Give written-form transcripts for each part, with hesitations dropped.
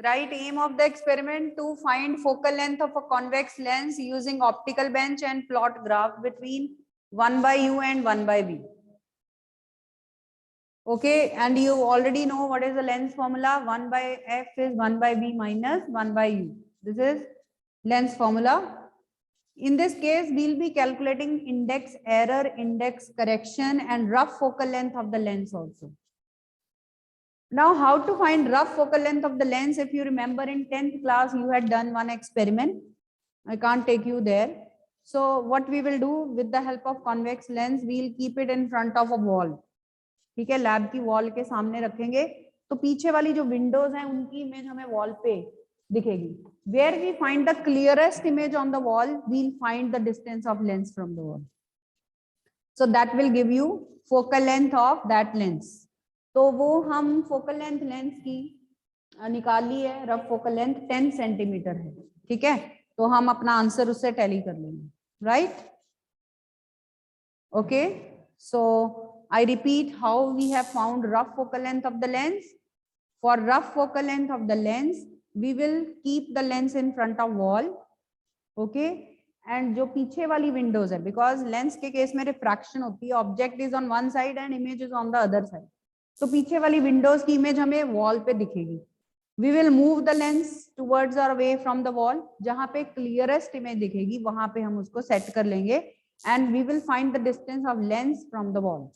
Right, aim of the experiment to find focal length of a convex lens using optical bench and plot graph between 1 by u and 1 by v. Okay, and you already know what is the lens formula. 1 by f is 1 by v minus 1 by u. This is lens formula. In this case, we'll be calculating index error, index correction, and rough focal length of the lens also. Now, how to find rough focal length of the lens? If you remember in 10th class, you had done one experiment. I can't take you there. So what we will do with the help of convex lens, we'll keep it in front of a wall. ठीक है, lab की wall के सामने रखेंगे तो पीछे वाली जो विंडोज हैं उनकी इमेज हमें वॉल पे दिखेगी. Where we find the clearest image on the wall, we'll find the distance of lens from the wall. So that will give you focal length of that lens. तो वो हम focal length lens की निकाल ली है. Rough focal length 10 centimetre है. ठीक है, तो हम अपना आंसर उससे टैली कर लेंगे. Right, okay. So I repeat how we have found rough focal length of the lens. For rough focal length of the lens, we will keep the lens in front of wall. Okay, and जो पीछे वाली windows है, because lens के case में refraction होती है, object is on one side and image is on the other side. तो पीछे वाली windows की image हमें wall पे दिखेगी. We will move the lens towards or away from the wall. जहाँ पे clearest image दिखेगी वहाँ पे हम उसको set कर लेंगे and we will find the distance of lens from the wall.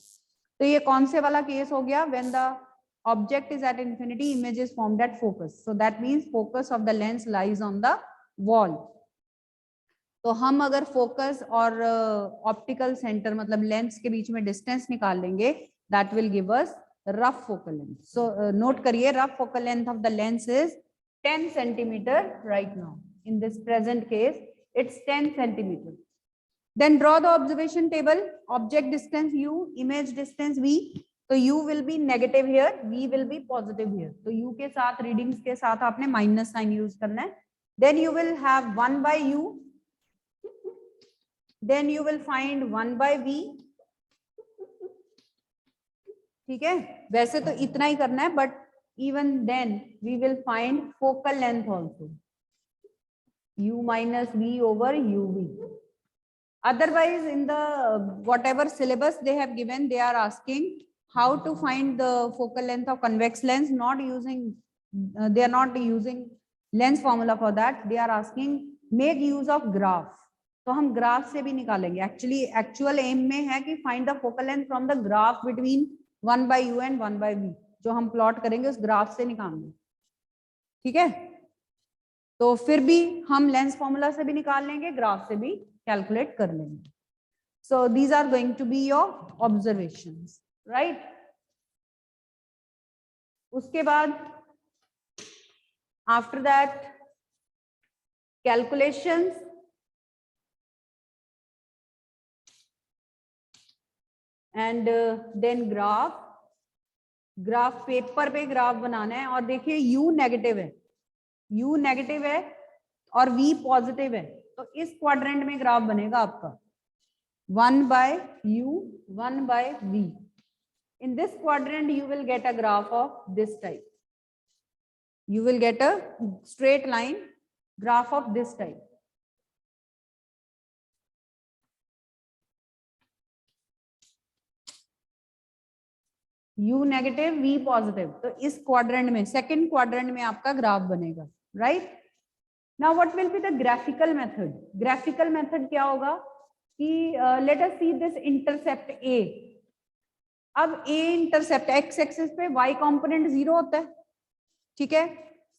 तो ये कौन से वाला केस हो गया? When the object is at infinity, image is formed at focus. So that means focus of the lens lies on the wall. तो हम अगर फोकस और ऑप्टिकल सेंटर मतलब लेंस के बीच में डिस्टेंस निकाल लेंगे, that will give us rough focal length. So note करिए, rough focal length of the lens is 10 centimeter right now. In this present case, it's 10 centimeter. Then draw the observation table. Object distance u, image distance v. तो u will be negative here, v will be positive here. तो u के साथ readings के साथ आपने minus sign use करना है. Then you will have 1 by u. Then you will find 1 by v. ठीक है, वैसे तो इतना ही करना है, but even then we will find focal length also. u minus v over uv. Otherwise, in the whatever syllabus they have given, they are asking how to find the focal length of convex lens, not using, they are not using lens formula for that. They are asking make use of graph. तो हम graph से भी निकालेंगे. Actually actual M में है कि find the focal length from the graph between 1 by u and 1 by v. जो हम प्लॉट करेंगे उस ग्राफ से निकालेंगे. ठीक है, तो फिर भी हम लेंस फॉर्मूला से भी निकाल लेंगे, ग्राफ से भी कैलकुलेट कर लेंगे. So these are going to be your observations. Right, उसके बाद after that calculations, and then graph. Graph paper पे ग्राफ बनाना है. और देखिए u नेगेटिव है, u नेगेटिव है और v पॉजिटिव है, तो इस क्वाड्रेंट में ग्राफ बनेगा आपका 1 by u, 1 by v. In this quadrant you will get a graph of this type. You will get a straight line graph of this type. u negative v positive, तो इस quadrant में second quadrant में आपका graph बनेगा. Right, now what will be the graphical method? Graphical method क्या होगा कि late us see this intercept a. अब a इंटरसेप्ट x एक्सिस पे y कंपोनेंट 0 होता है. ठीक है,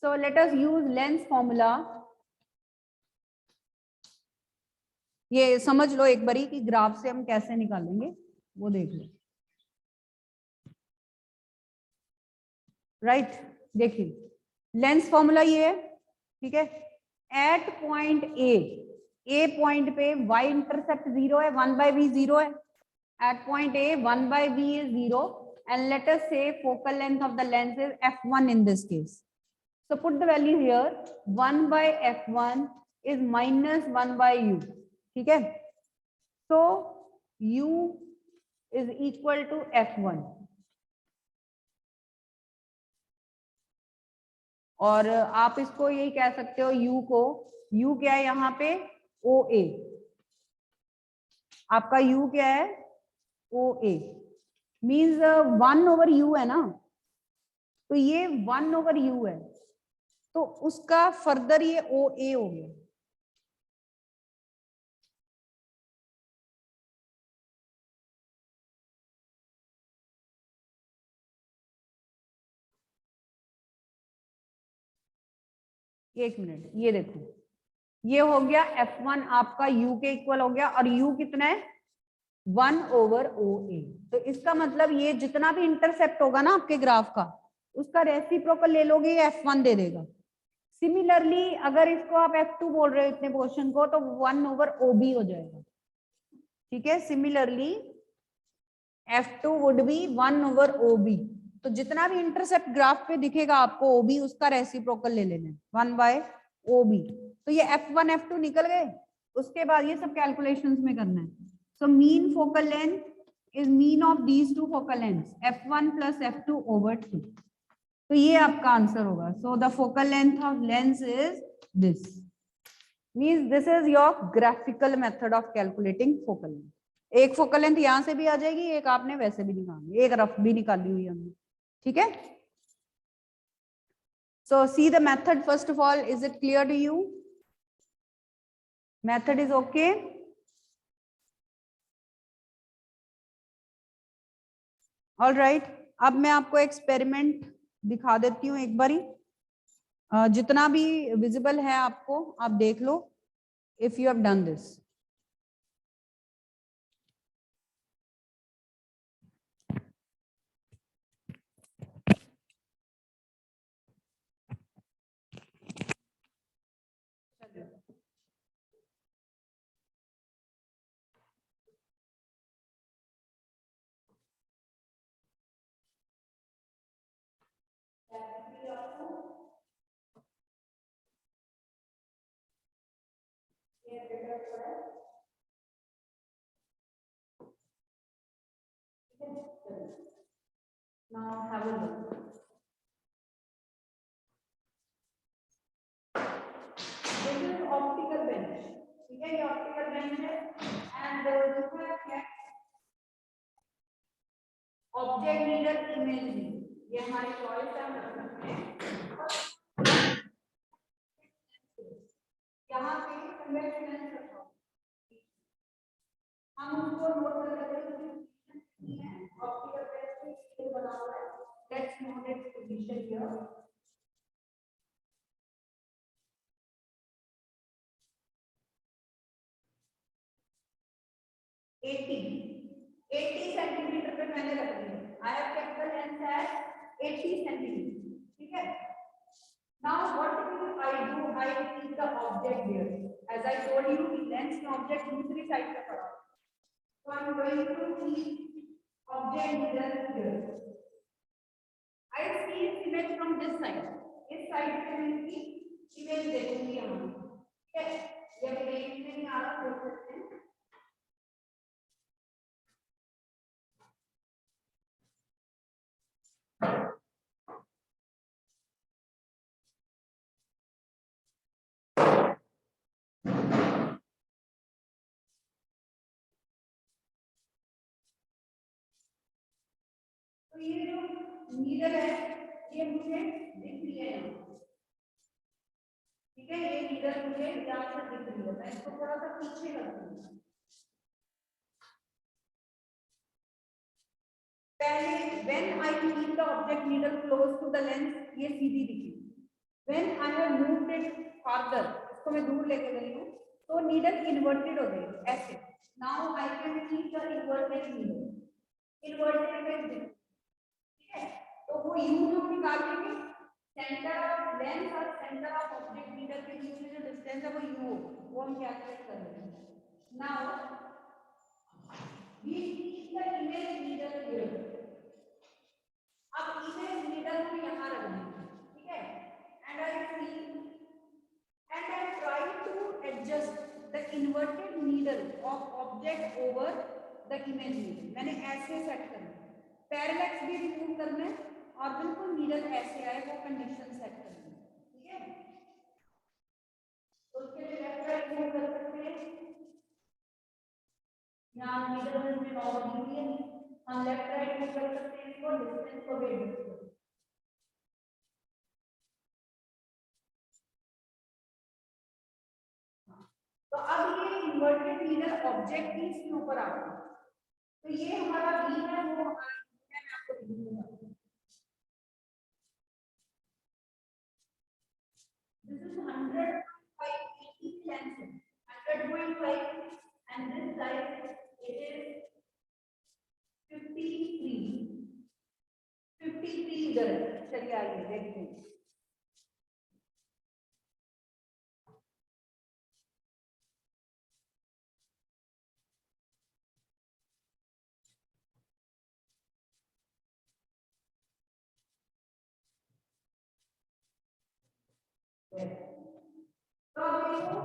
so let us use lens formula. ये समझ लो एक बारी कि ग्राफ से हम कैसे निकालेंगे, वो देख लो. राइट, देखिए लेंस फॉर्मूला ये है. ठीक है, एट पॉइंट ए पॉइंट पे y इंटरसेप्ट 0 है, 1 by v 0 है. At point A 1 by v is 0 and let us say focal length of the lens is f1 in this case. So put the value here. 1 by f1 is minus 1 by u. ठीक है, so u is equal to f1. और आप इसको यही कह सकते हो you को, यू क्या है यहाँ पे, ओ ए, आपका यू क्या है, ओ ए, मीन्स 1/u है ना, तो ये 1/u है, तो उसका फर्दर ये ओ ए हो गया। एक मिनट, ये देखो, ये हो गया F1 आपका u के इक्वल हो गया, और u कितना है 1/OA। तो इसका मतलब ये जितना भी इंटरसेप्ट होगा ना आपके ग्राफ का, उसका रेसिप्रोकल ले लोगे, ये F1 दे देगा। सिमिलरली अगर इसको आप F2 बोल रहे हो इतने पोर्शन को, तो 1/OB हो जाएगा। ठीक है, similarly F2 would be 1/OB। तो जितना भी इंटरसेप्ट ग्राफ पे दिखेगा आपको OB, उसका रेसिप्रोकल ले लेना 1/OB। तो ये F1 F2 निकल गए, उसके बाद ये सब कैलकुलेशंस में करना है। So mean focal length is mean of these two focal lengths F1 + F2/2। तो ये आपका आंसर होगा। So the focal length of lens is this, means this is your graphical method of calculating focal length. एक focal length यहां से भी आ जाएगी, एक आपने वैसे भी निकाली, एक रफ भी निकाली हुई हमने। ठीक है, so see the method first of all, is it clear to you? Method is okay? All right, अब मैं आपको एक्सपेरिमेंट दिखा देती हूँ एक बारी, जितना भी विजिबल है आपको आप देख लो, if you have done this. Now have a look. This is optical bench. ठीक है, ये optical bench है, and दूसरा क्या, ऑब्जेक्ट नीडल इमेजिंग, ये हमारी चॉइस है, हम रख सकते हैं। यहाँ पे कन्वेक्स लेंस रखा, हम उसको नोट कर लेते हैं, ऑप्टिकल बेंच से बना हुआ है। Let's note its position here. 80 centimetre पे मैंने रख दिया। I have kept the lens at 80 centimetre. ठीक है, now what will I do, I keep the object here. As I told you कि लेंस में ऑब्जेक्ट दूसरी साइड पे पड़ा है, so I am going to keep object needle here. I see its image from this side. इस side पे मैं इसकी इमेज देखूंगी यहाँ। ठीक है, ये प्लेन में नहीं आ रहा, देख सकते हैं। तो ये जो नीडल है ये मुझे दिख रही है यहाँ। ठीक है, ये नीडल मुझे यहाँ से दिख रही है, मैं इसको थोड़ा सा पीछे कर दूंगी। पहले when I keep the object needle close to the lens, ये सीधी दिखी। When I have moved it farther, इसको मैं दूर लेके गई हूँ, तो नीडल इन्वर्टेड हो गई ऐसे। Now I can keep the inverted needle, inverted में, ठीक है, तो वो U जो निकालेंगे, सेंटर ऑफ लेंस और सेंटर ऑफ ऑब्जेक्ट नीडल के बीच में जो डिस्टेंस है वो U, वो हम कैलकुलेट कर लेंगे। Now we keep the image needle here. अब इमेज नीडल को यहाँ रख देंगे। ठीक है, and I see and I try to adjust the inverted needle of object over the image needle. मैंने ऐसे सेट करना, पैरेलैक्स भी रिमूव करना है और बिल्कुल नीडल ऐसे आए, वो कंडीशन सेट करनी है। हम लेफ्ट राइट में कर सकते हैं इसको, डिस्टेंस को वेट। तो अब ये इन्वर्टेड नीडल ऑब्जेक्ट भी इसके ऊपर आ गया, तो ये हमारा v है, वो मैं आपको लिख दूंगा। This is 100.5 length, 100.5, and this side it is 53. 53 इधर है। चलिए आइए देखते हैं। तो अब देखो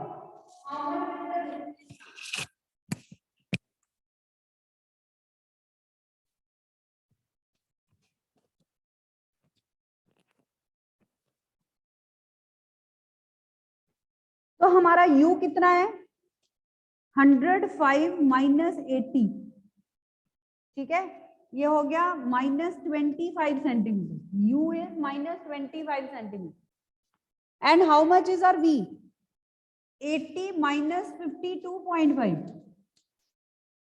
तो हमारा u कितना है 105 माइनस 80, ठीक है, ये हो गया -25 centimetre. u is -25 centimetre and how much is our v 80 minus 52.5,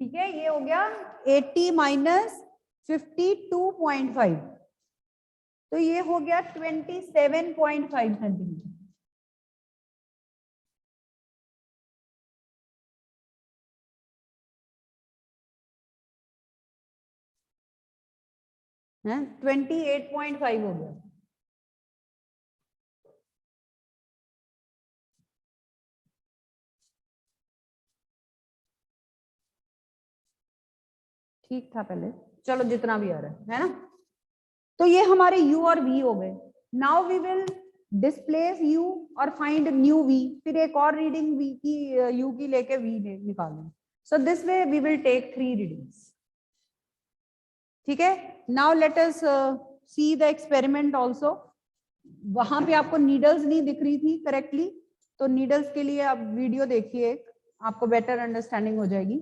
ठीक है, ये हो गया 80 माइनस 52.5, तो ये हो गया 27.5 सेंटीमीटर। है 28.5 हो गया। ठीक था पहले, चलो जितना भी आ रहा है ना। तो ये हमारे u और v हो गए। Now we will displace u और फाइंड न्यू v, फिर एक और रीडिंग v की u की लेके v निकालें। So this way we will take 3 readings, ठीक है। Now let us see the experiment also. वहां पे आपको नीडल्स नहीं दिख रही थी करेक्टली, तो नीडल्स के लिए आप वीडियो देखिए, आपको बेटर अंडरस्टैंडिंग हो जाएगी।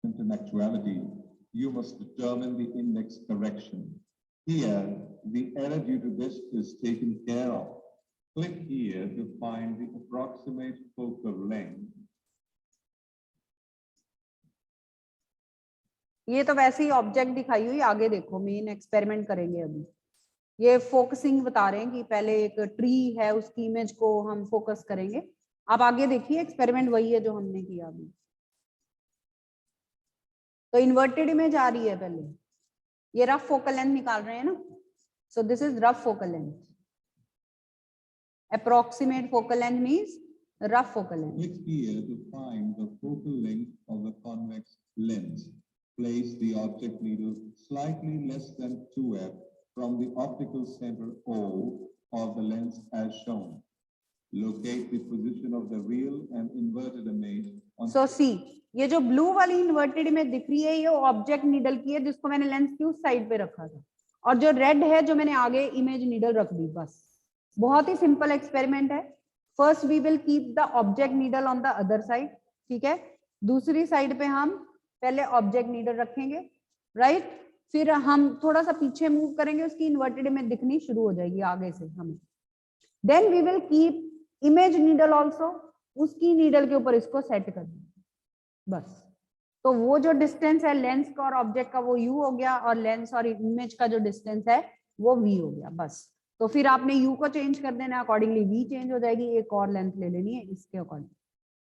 In actuality, you must determine the index correction. Here, the error due to this is taken care of. Click here to find the approximate focal length. ये तो वैसे ही ऑब्जेक्ट दिखाई हुई, आगे देखो मेन एक्सपेरिमेंट करेंगे अभी। ये फोकसिंग बता रहे हैं कि पहले एक ट्री है उसकी इमेज को हम फोकस करेंगे। आप आगे देखिए, एक्सपेरिमेंट वही है जो हमने किया अभी। तो इन्वर्टेड इमेज आ रही है पहले, ये रफ फोकल लेंथ निकाल रहे हैं ना। सो this is rough focal length, approximate focal length means rough focal length. Click here to find the focal length of the convex lens. Place the object needle slightly less than 2f from the optical center O of the lens as shown. Locate the position of the real and inverted image on. So see, ये जो blue वाली inverted image दिख रही है, ये object needle की है जिसको मैंने लेंस की उस साइड पे रखा था, और जो रेड है जो मैंने आगे इमेज नीडल रख दी। बस बहुत ही सिंपल एक्सपेरिमेंट है। First we will keep the object needle on the other side, ठीक है। दूसरी साइड पे हम पहले ऑब्जेक्ट नीडल रखेंगे, राइट। फिर हम थोड़ा सा पीछे मूव करेंगे, उसकी इन्वर्टेड इमेज दिखनी शुरू हो जाएगी आगे से हमें। Then we will keep image needle also, उसकी नीडल के ऊपर इसको सेट कर देंगे बस। तो वो जो डिस्टेंस है लेंस का और ऑब्जेक्ट का वो u हो गया, और लेंस और इमेज का जो डिस्टेंस है वो v हो गया बस। तो फिर आपने u को चेंज कर देना, अकॉर्डिंगली v चेंज हो जाएगी, एक और लेंथ ले लेनी है इसके according,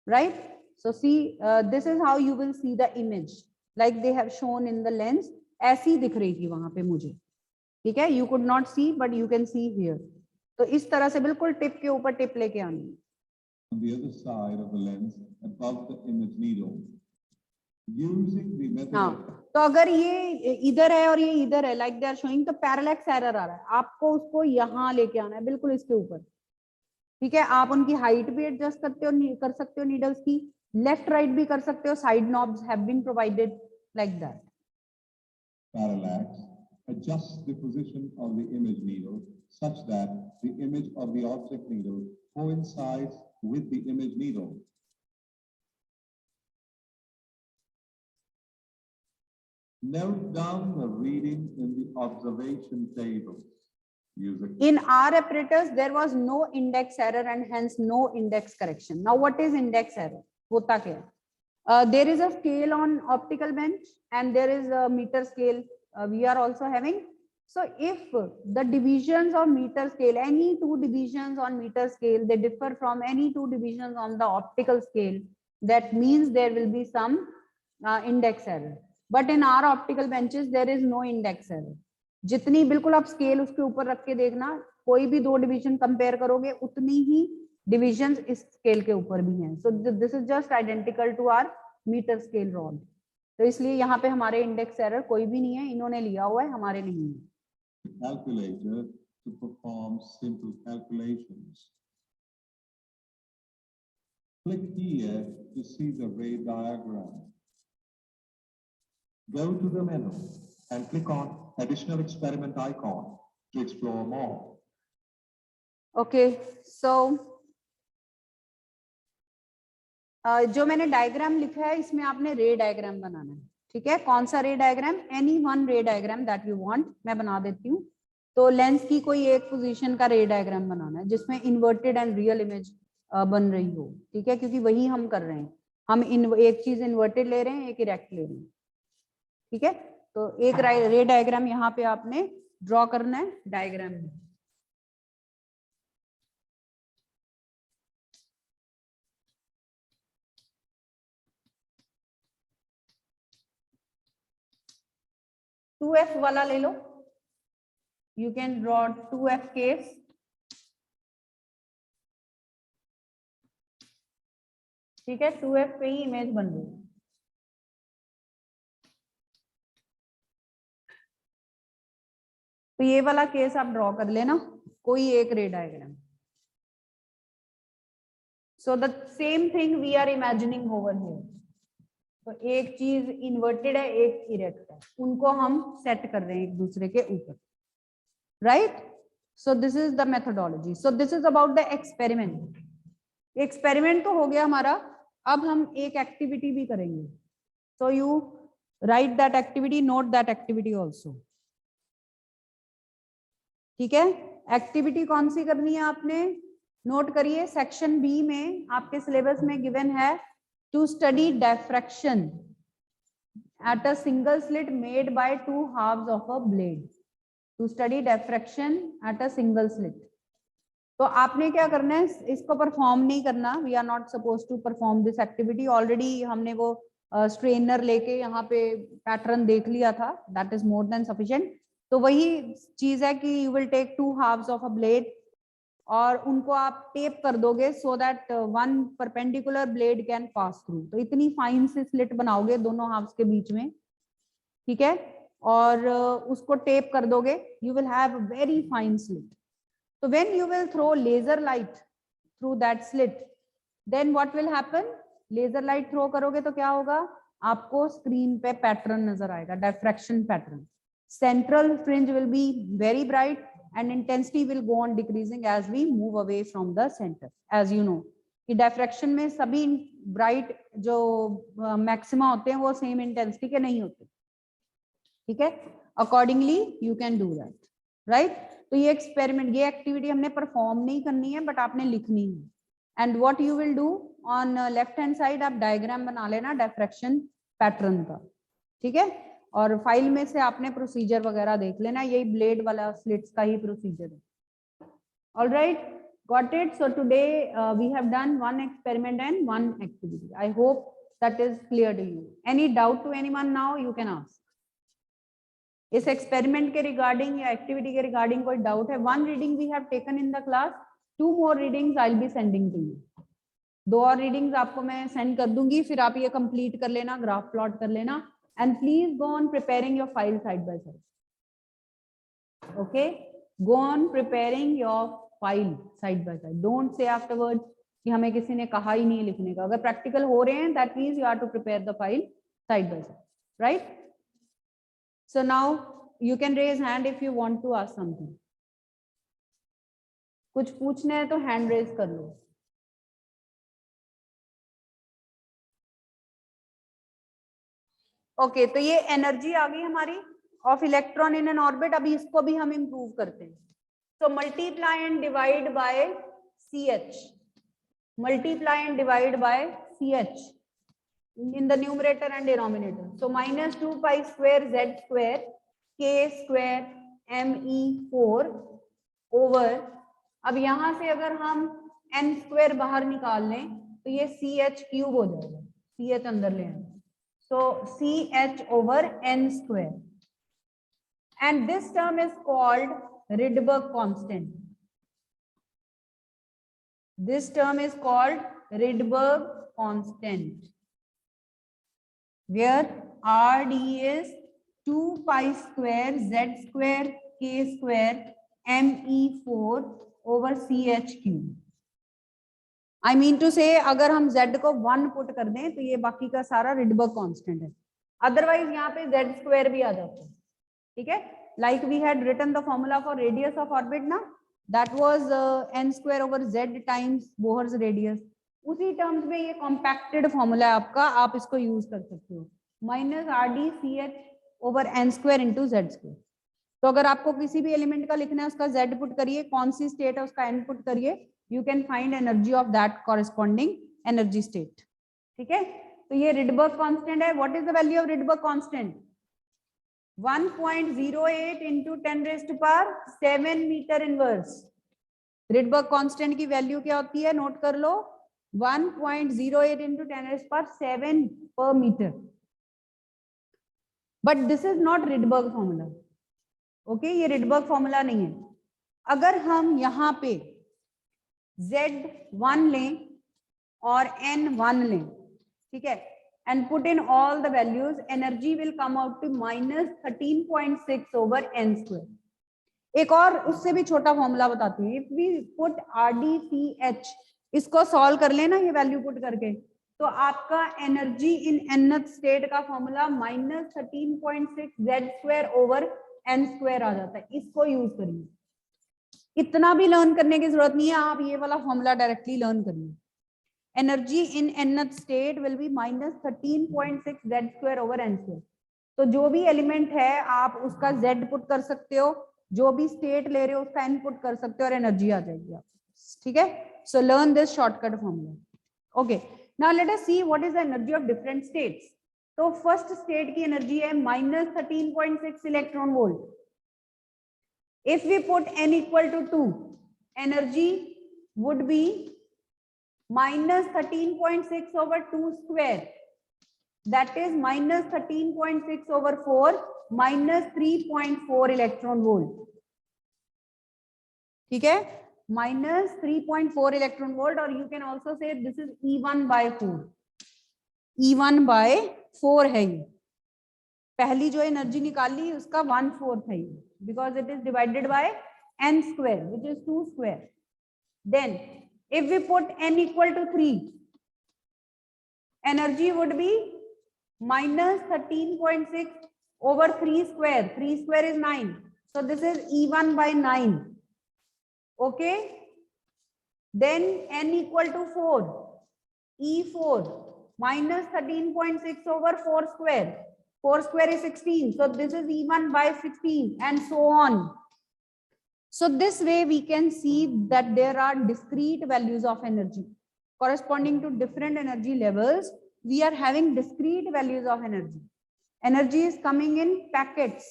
right. So see this is how you will see the image like they have shown in the lens. ऐसी दिख रही थी वहां पे मुझे, ठीक है। You could not see but you can see here. तो इस तरह से बिल्कुल टिप के ऊपर टिप लेके आनी है। On the other side of the lens, above the image needle, using the method. हाँ, तो अगर ये इधर है और ये इधर है, लाइक दे आर शोइंग, तो पैरेलैक्स एरर आ रहा है, आपको उसको यहाँ लेके आना है बिल्कुल इसके ऊपर, ठीक है। आप उनकी हाइट भी एडजस्ट कर सकते हो नीडल्स की, लेफ्ट राइट भी कर सकते हो, side knobs have been provided like that. Parallax adjusts the position of the image needle such that the image of the object needle coincides with the image needle. Note down the reading in the observation tables. In our apparatus, there was no index error and hence no index correction. Now, what is index error? Hota kya? There is a scale on optical bench and there is a meter scale we are also having. So if the divisions of meter scale, any two divisions on meter scale, they differ from any two divisions on the optical scale, that means there will be some index error. But in our optical benches, there is no index error. जितनी बिल्कुल आप scale उसके ऊपर रख के देखना, कोई भी दो डिवीजन कंपेयर करोगे उतनी ही डिविजन्स इस स्केल के ऊपर भी हैं. So this is just identical to our metre scale rod. तो इसलिए यहाँ पे हमारे इंडेक्स एरर कोई भी नहीं है, इन्होंने लिया हुआ है, हमारे नहीं है. Calculator to perform simple calculations. Click here to see the ray diagram. Go to the menu and click on additional experiment icon to explore more. Okay, so जो मैंने डायग्राम लिखा है इसमें आपने रे डायग्राम बनाना है. ठीक है, कौन सा रे डायग्राम? एनी वन रे डायग्राम दैट यू वांट. मैं बना देती हूँ. तो लेंस की कोई एक पोजीशन का रे डायग्राम बनाना है जिसमें इन्वर्टेड एंड रियल इमेज बन रही हो. ठीक है, क्योंकि वही हम कर रहे हैं. हम एक चीज इन्वर्टेड ले रहे हैं, एक इरेक्ट ले रहे हैं. ठीक है, तो एक रे डायग्राम यहाँ पे आपने ड्रॉ करना है डायग्राम में. टू एफ वाला ले लो. You can draw 2f case. ठीक है, 2f पे ही इमेज बन रही है. तो ये वाला केस आप ड्रॉ कर लेना, कोई एक ray diagram. So the same thing we are imagining over here. तो एक चीज इन्वर्टेड है, एक इरेक्ट है, उनको हम सेट कर रहे हैं एक दूसरे के ऊपर. Right? So this is the methodology. So this is about the experiment. Experiment तो हो गया हमारा. अब हम एक एक्टिविटी भी करेंगे. So you right that activity, note that activity also. ठीक है, एक्टिविटी कौन सी करनी है आपने? नोट करिए, सेक्शन बी में आपके सिलेबस में गिवन है to study diffraction at a single slit made by two halves of a blade. To study diffraction at a single slit. तो आपने क्या करना है, इसको परफॉर्म नहीं करना. We are not suppose to perform this activity. Already हमने वो स्ट्रेनर लेके यहाँ पे पैटर्न देख लिया था. That is more than sufficient. तो वही चीज है कि you will take two halves of a blade और उनको आप टेप कर दोगे so that one perpendicular blade can pass through. तो इतनी फाइन सी स्लिट बनाओगे दोनों हाफ्स के बीच में. ठीक है, और उसको टेप कर दोगे. You will have very fine slit. तो when you will throw laser light through that slit, then what will happen? Laser light throw करोगे तो क्या होगा? आपको स्क्रीन पे पैटर्न नजर आएगा, diffraction pattern. Central fringe will be very bright and intensity will go on decreasing as we move away from the center. As you know कि diffraction में सभी bright जो maxima होते हैं वो same intensity के नहीं होते. ठीक है, accordingly you can do that, right? तो ये experiment, ये activity हमने perform नहीं करनी है but आपने लिखनी है. and what you will do on left hand side, आप diagram बना लेना diffraction pattern का. ठीक है, और फाइल में से आपने प्रोसीजर वगैरह देख लेना. यही ब्लेड वाला स्लिट्स का ही प्रोसीजर है. Alright, got it? So today we have done one experiment and one activity. I hope that is clear to you. Any doubt to anyone now? You can ask. इस experiment के regarding या activity के regarding कोई doubt है? One reading we have taken in the class. Two more readings I will be sending to you. दो और readings आपको मैं सेंड कर दूंगी, फिर आप ये कंप्लीट कर लेना, ग्राफ प्लॉट कर लेना. And please go on preparing your file side by side. Okay, go on preparing your file side by side. Don't say afterwards कि हमें किसी ने कहा ही नहीं लिखने का। अगर प्रैक्टिकल हो रहे हैं that means you are to prepare the file side by side, right? So now you can raise hand if you want to ask something. कुछ पूछना है तो हैंड रेज कर लो। ओके, तो ये एनर्जी आ गई हमारी of electron in an orbit. अभी इसको भी हम इंप्रूव करते हैं। So multiply and divide by CH. Multiply and divide by CH in the numerator and denominator. So minus 2 pi square Z square K square ME4 over, अब यहां से अगर हम n square बाहर निकाल लें तो ये CH क्यूब हो जाएगा, CH अंदर ले आए, so CH over n square, and this term is called Rydberg constant. This term is called Rydberg constant, where Rd is 2 pi square Z square K square Me4 over CH cube. I mean to say अगर हम Z को 1 put कर दें तो ये बाकी का सारा Rydberg constant है, अदरवाइज यहाँ पे Z स्क्वायर भी आ जाता है, ठीक है? Like we had written the formula for radius of orbit ना, that was n square over z times Bohr's radius. उसी टर्म्स में ये कॉम्पैक्टेड फॉर्मूला है आपका, आप इसको यूज कर सकते हो, minus RdCH over n square into Z square. तो अगर आपको किसी भी एलिमेंट का लिखना है उसका z पुट करिए, कौन सी स्टेट है उसका n पुट करिए, you can find energy of that corresponding energy state, ठीक है? तो ये रिडबर्ग कांस्टेंट है। What is the value of Rydberg constant? 1.08 into 10 raised to power 7 metre inverse. Rydberg constant की वैल्यू क्या होती है, नोट कर लो, 1.08 into 10 raised to power 7 per meter. But this is not Rydberg formula. Okay, ये Rydberg formula नहीं है। अगर हम यहाँ पे Z1 लें और N1 लें, ठीक है, and put in all the values, energy will come out to minus 13.6 over n square. एक और उससे भी छोटा फॉर्मूला बताती हूँ, if we put RdCH, इसको सॉल्व कर लेना ये वैल्यू पुट करके, तो आपका एनर्जी इन nth स्टेट का formula minus 13.6 Z square over n square आ जाता है। इसको यूज करिए, इतना भी लर्न करने की जरूरत नहीं है, आप ये वाला फॉर्मूला डायरेक्टली लर्न करिए। Energy in nth state will be minus 13.6 Z square over n square. तो जो भी एलिमेंट है आप उसका Z पुट कर सकते हो, जो भी स्टेट ले रहे हो उसका n पुट कर सकते हो और एनर्जी आ जाएगी आपको, ठीक है? So learn this shortcut formula. Okay, now let us see what is the energy of different states. तो फर्स्ट स्टेट की एनर्जी है minus 13.6 electron volt. If we put n equal to 2, energy would be minus 13.6 over 2 square, that is minus 13.6 over 4 minus 3.4 electron volt, ठीक है, minus 3.4 electron volt, और you can also say this is E1 by 4, E1 by 4 है ये, पहली जो energy निकाली उसका 1/4 है ये, because it is divided by n square which is 2 square. Then if we put n equal to 3, energy would be minus 13.6 over 3 square. 3 square is 9. So this is E1 by 9. Okay. Then n equal to 4. E4 minus 13.6 over 4 square. 4 square is 16. So this is E1 by 16 and so on. So this way we can see that there are discrete values of energy corresponding to different energy levels. We are having discrete values of energy. Energy is coming in packets,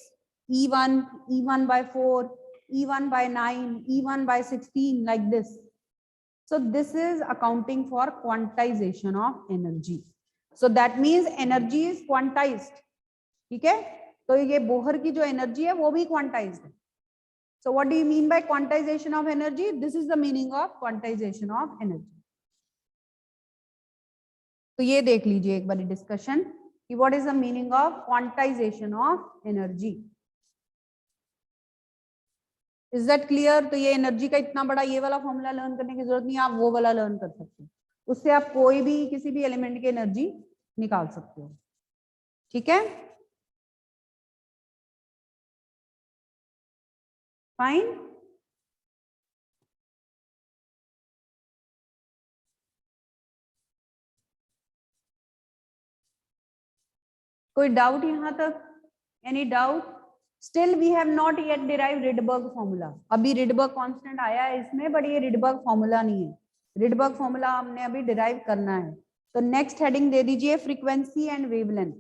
E1, E1 by 4, E1 by 9, E1 by 16, like this. So this is accounting for quantization of energy. So that means energy is quantized. ठीक है, तो ये Bohr की जो energy है वो भी quantized है। So what do you mean by quantization of energy? This is the meaning of quantization of energy. तो ये देख लीजिए एक बार डिस्कशन कि what is the meaning of quantization of energy. Is that clear? तो ये एनर्जी का इतना बड़ा ये वाला फॉर्मूला लर्न करने की जरूरत नहीं है, आप वो वाला लर्न कर सकते हो, उससे आप कोई भी किसी भी एलिमेंट की एनर्जी निकाल सकते हो। ठीक है, फाइन। कोई डाउट यहाँ तक? Any doubt? Still we have not yet derive Rydberg formula. अभी रिडबर्ग कांस्टेंट आया है इसमें, बट ये रिडबर्ग फॉर्मूला नहीं है। रिडबर्ग फॉर्मूला हमने अभी डिराइव करना है। तो नेक्स्ट हेडिंग दे दीजिए फ्रीक्वेंसी एंड वेवलेंथ,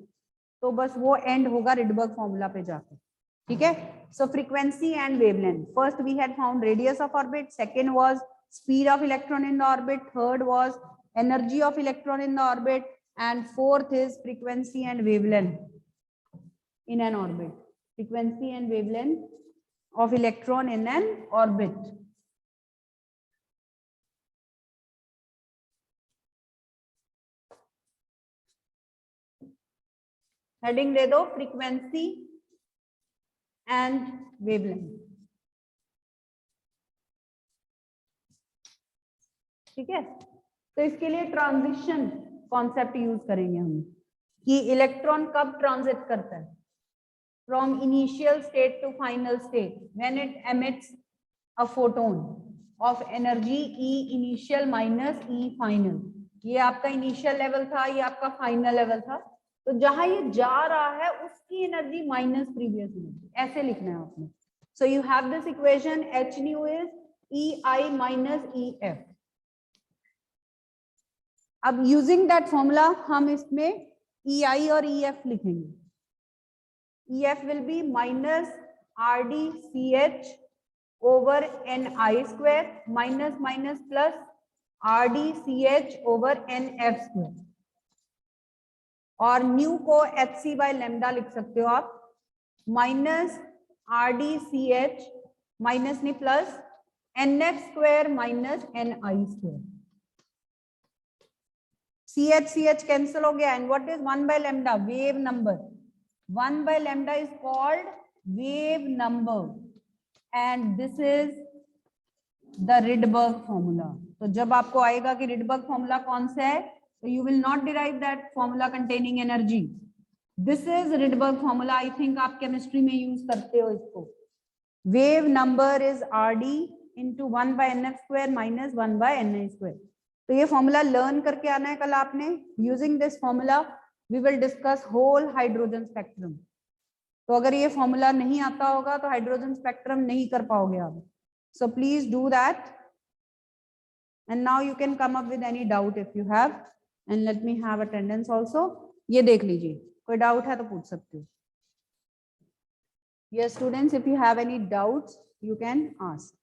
तो बस वो एंड होगा रिडबर्ग फॉर्मूला पे जाके। ठीक है, so frequency and wavelength, first we had found radius of orbit, second was speed of electron in the orbit, third was energy of electron in the orbit, and fourth is frequency and wavelength in an orbit, frequency and wavelength of electron in an orbit. Heading दे दो frequency and wavelength. ठीक है, तो इसके लिए transition concept use करेंगे हम, कि इलेक्ट्रॉन कब ट्रांजिट करता है from initial state to final state when it emits a photon of energy E initial minus E final। ये आपका इनिशियल लेवल था, ये आपका फाइनल लेवल था, तो जहां ये जा रहा है उसकी एनर्जी माइनस प्रीवियस एनर्जी, ऐसे लिखना है आपने। So you have this equation H nu is EI minus EF। अब यूजिंग दैट फॉर्मूला हम इसमें EI और EF लिखेंगे। EF will be minus RDCH over NI square minus minus plus RDCH over NF square, और new को HC by lambda लिख सकते हो आप, माइनस RDCH माइनस नहीं plus NF square minus NI square। CH cancel हो गया, and what is 1 by lambda? Wave number. 1 by lambda is called wave number and this is the Rydberg formula। तो जब आपको आएगा कि Rydberg formula कौन सा है, तो you will not derive that formula containing energy। This is Rydberg formula, I think आप केमिस्ट्री में यूज करते हो इसको। Wave number is RD into 1 by NF square minus 1 by NI square। तो ये फॉर्मूला लर्न करके आना है कल आपने। Using this formula we will discuss whole hydrogen spectrum। तो अगर ये फॉर्मूला नहीं आता होगा तो हाइड्रोजन स्पेक्ट्रम नहीं कर पाओगे आप। So please do that and now you can come up with any doubt if you have, and let me have attendance also। ये देख लीजिए, कोई डाउट है तो पूछ सकते हो। Yes students, if you have any doubts you can ask।